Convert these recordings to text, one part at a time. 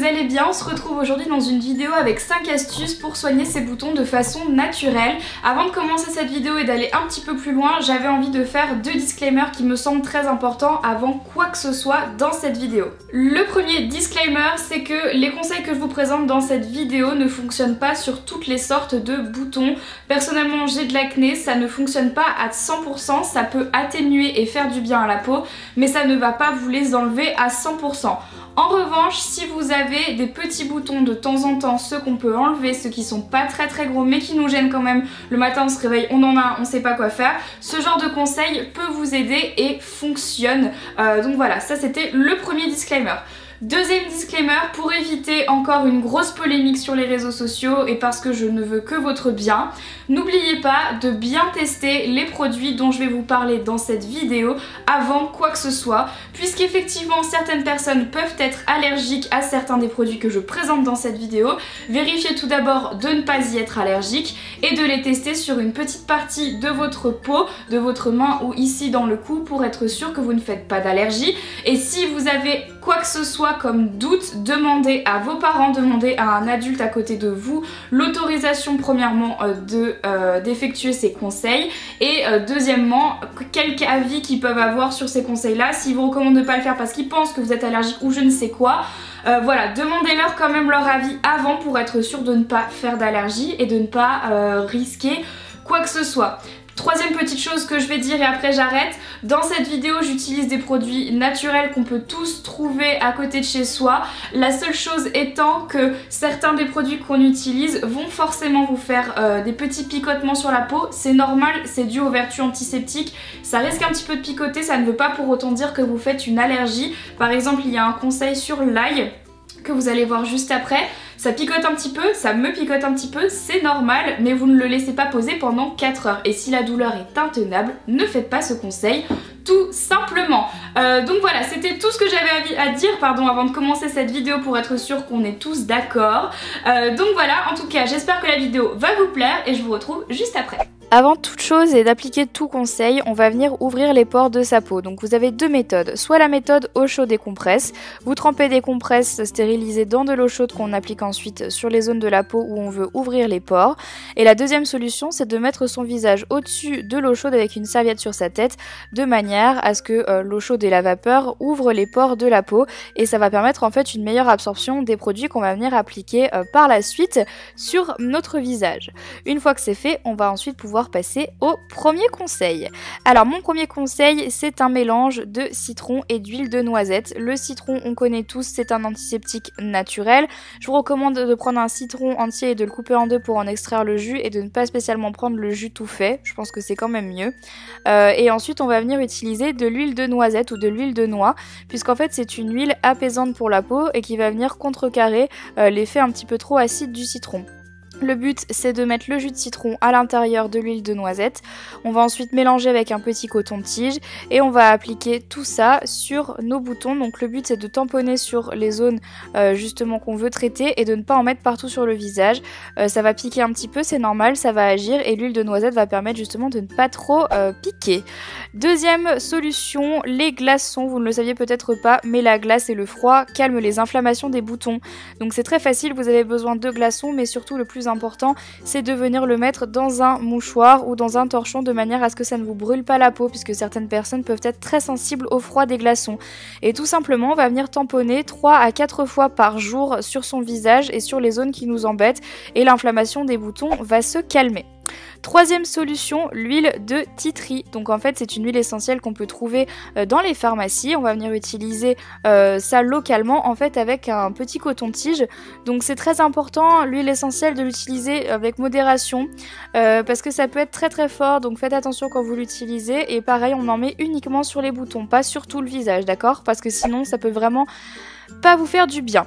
vous allez bien. On se retrouve aujourd'hui dans une vidéo avec 5 astuces pour soigner ses boutons de façon naturelle. Avant de commencer cette vidéo et d'aller un petit peu plus loin, j'avais envie de faire 2 disclaimers qui me semblent très importants avant quoi que ce soit dans cette vidéo. Le premier disclaimer, c'est que les conseils que je vous présente dans cette vidéo ne fonctionnent pas sur toutes les sortes de boutons. Personnellement, j'ai de l'acné, ça ne fonctionne pas à 100%, ça peut atténuer et faire du bien à la peau, mais ça ne va pas vous les enlever à 100%. En revanche, si vous avez des petits boutons de temps en temps, ceux qu'on peut enlever, ceux qui sont pas très gros mais qui nous gênent quand même, le matin on se réveille, on en a un, on sait pas quoi faire, ce genre de conseil peut vous aider et fonctionne. Donc voilà, ça c'était le premier disclaimer. Deuxième disclaimer, pour éviter encore une grosse polémique sur les réseaux sociaux et parce que je ne veux que votre bien, n'oubliez pas de bien tester les produits dont je vais vous parler dans cette vidéo avant quoi que ce soit, puisqu'effectivement certaines personnes peuvent être allergiques à certains des produits que je présente dans cette vidéo. Vérifiez tout d'abord de ne pas y être allergique et de les tester sur une petite partie de votre peau, de votre main ou ici dans le cou pour être sûr que vous ne faites pas d'allergie. Et si vous avez quoi que ce soit comme doute, demandez à vos parents, demandez à un adulte à côté de vous l'autorisation premièrement d'effectuer ces conseils et deuxièmement quelques avis qu'ils peuvent avoir sur ces conseils là. S'ils vous recommandent de ne pas le faire parce qu'ils pensent que vous êtes allergique ou je ne sais quoi, voilà, demandez-leur quand même leur avis avant pour être sûr de ne pas faire d'allergie et de ne pas risquer quoi que ce soit. Troisième petite chose que je vais dire et après j'arrête, dans cette vidéo j'utilise des produits naturels qu'on peut tous trouver à côté de chez soi. La seule chose étant que certains des produits qu'on utilise vont forcément vous faire des petits picotements sur la peau. C'est normal, c'est dû aux vertus antiseptiques. Ça risque un petit peu de picoter, ça ne veut pas pour autant dire que vous faites une allergie. Par exemple, il y a un conseil sur l'ail que vous allez voir juste après. Ça picote un petit peu, ça me picote un petit peu, c'est normal, mais vous ne le laissez pas poser pendant 4 heures. Et si la douleur est intenable, ne faites pas ce conseil, tout simplement. Donc voilà, c'était tout ce que j'avais à dire avant de commencer cette vidéo pour être sûr qu'on est tous d'accord. Donc voilà, en tout cas, j'espère que la vidéo va vous plaire et je vous retrouve juste après. Avant toute chose et d'appliquer tout conseil, on va venir ouvrir les pores de sa peau. Donc vous avez 2 méthodes, soit la méthode eau chaude et compresse. Vous trempez des compresses stérilisées dans de l'eau chaude qu'on applique ensuite sur les zones de la peau où on veut ouvrir les pores. Et la deuxième solution, c'est de mettre son visage au-dessus de l'eau chaude avec une serviette sur sa tête, de manière à ce que l'eau chaude et la vapeur ouvrent les pores de la peau. Et ça va permettre en fait une meilleure absorption des produits qu'on va venir appliquer par la suite sur notre visage. Une fois que c'est fait, on va ensuite pouvoir passer au premier conseil. Alors mon premier conseil, c'est un mélange de citron et d'huile de noisette. Le citron, on connaît tous, c'est un antiseptique naturel. Je vous recommande de prendre un citron entier et de le couper en deux pour en extraire le jus et de ne pas spécialement prendre le jus tout fait. Je pense que c'est quand même mieux. Et ensuite, on va venir utiliser de l'huile de noisette ou de l'huile de noix, puisqu'en fait, c'est une huile apaisante pour la peau et qui va venir contrecarrer l'effet un petit peu trop acide du citron. Le but, c'est de mettre le jus de citron à l'intérieur de l'huile de noisette. On va ensuite mélanger avec un petit coton-tige et on va appliquer tout ça sur nos boutons. Donc le but, c'est de tamponner sur les zones justement qu'on veut traiter et de ne pas en mettre partout sur le visage. Ça va piquer un petit peu, c'est normal, ça va agir et l'huile de noisette va permettre justement de ne pas trop piquer. Deuxième solution, les glaçons. Vous ne le saviez peut-être pas, mais la glace et le froid calment les inflammations des boutons. Donc c'est très facile, vous avez besoin de glaçons, mais surtout le plus important, c'est de venir le mettre dans un mouchoir ou dans un torchon de manière à ce que ça ne vous brûle pas la peau, puisque certaines personnes peuvent être très sensibles au froid des glaçons. Et tout simplement, on va venir tamponner 3 à 4 fois par jour sur son visage et sur les zones qui nous embêtent et l'inflammation des boutons va se calmer. Troisième solution, l'huile de tea tree. Donc en fait c'est une huile essentielle qu'on peut trouver dans les pharmacies. On va venir utiliser ça localement en fait avec un petit coton-tige. Donc c'est très important l'huile essentielle de l'utiliser avec modération parce que ça peut être très fort. Donc faites attention quand vous l'utilisez et pareil on en met uniquement sur les boutons, pas sur tout le visage, d'accord? Parce que sinon ça peut vraiment pas vous faire du bien.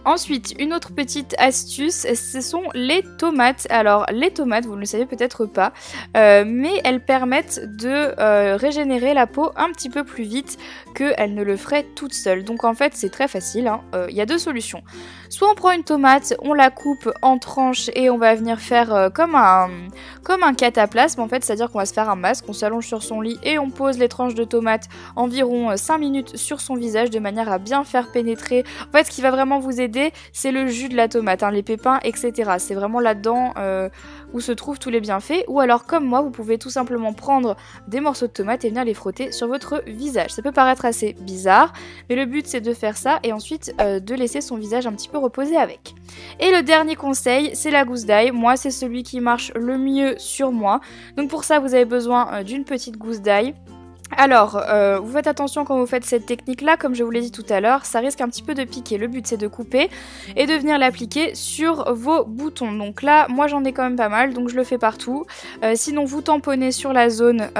Ensuite, une autre petite astuce, ce sont les tomates. Alors, les tomates, vous ne le savez peut-être pas, mais elles permettent de régénérer la peau un petit peu plus vite qu'elles ne le feraient toutes seules. Donc en fait, c'est très facile, hein. Y a 2 solutions. Soit on prend une tomate, on la coupe en tranches et on va venir faire comme un cataplasme en fait, c'est-à-dire qu'on va se faire un masque, on s'allonge sur son lit et on pose les tranches de tomates environ 5 minutes sur son visage de manière à bien faire pénétrer. En fait, ce qui va vraiment vous vous aider, c'est le jus de la tomate, hein, les pépins, etc. C'est vraiment là-dedans où se trouvent tous les bienfaits. Ou alors comme moi, vous pouvez tout simplement prendre des morceaux de tomates et venir les frotter sur votre visage. Ça peut paraître assez bizarre, mais le but c'est de faire ça et ensuite de laisser son visage un petit peu reposer avec. Et le dernier conseil, c'est la gousse d'ail. Moi, c'est celui qui marche le mieux sur moi. Donc pour ça, vous avez besoin d'une petite gousse d'ail. Alors, vous faites attention quand vous faites cette technique-là, comme je vous l'ai dit tout à l'heure, ça risque un petit peu de piquer. Le but c'est de couper et de venir l'appliquer sur vos boutons. Donc là, moi j'en ai quand même pas mal, donc je le fais partout. Sinon, vous tamponnez sur la zone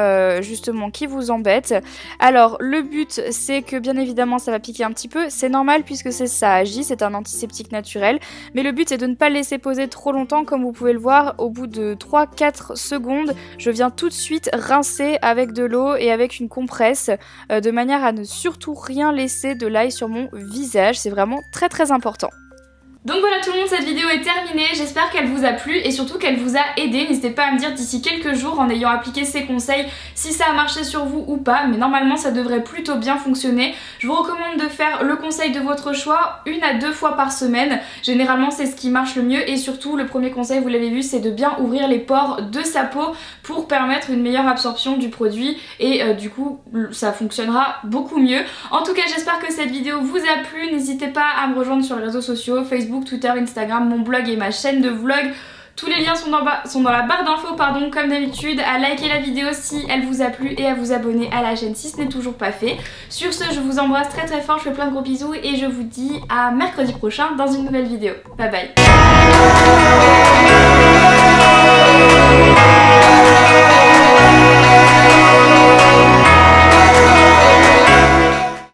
justement qui vous embête. Alors, le but c'est que bien évidemment ça va piquer un petit peu, c'est normal puisque ça agit, c'est un antiseptique naturel. Mais le but c'est de ne pas le laisser poser trop longtemps, comme vous pouvez le voir, au bout de 3-4 secondes, je viens tout de suite rincer avec de l'eau et avec une compresse de manière à ne surtout rien laisser de l'ail sur mon visage. C'est vraiment très très important. Donc voilà tout le monde, cette vidéo est terminée, j'espère qu'elle vous a plu et surtout qu'elle vous a aidé. N'hésitez pas à me dire d'ici quelques jours en ayant appliqué ces conseils si ça a marché sur vous ou pas, mais normalement ça devrait plutôt bien fonctionner. Je vous recommande de faire le conseil de votre choix 1 à 2 fois par semaine, généralement c'est ce qui marche le mieux et surtout le premier conseil, vous l'avez vu, c'est de bien ouvrir les pores de sa peau pour permettre une meilleure absorption du produit et du coup ça fonctionnera beaucoup mieux. En tout cas j'espère que cette vidéo vous a plu, n'hésitez pas à me rejoindre sur les réseaux sociaux, Facebook, Twitter, Instagram, mon blog et ma chaîne de vlog. Tous les liens sont dans la barre d'infos, comme d'habitude, à liker la vidéo si elle vous a plu et à vous abonner à la chaîne si ce n'est toujours pas fait. Sur ce, je vous embrasse très très fort, je fais plein de gros bisous et je vous dis à mercredi prochain dans une nouvelle vidéo. Bye bye.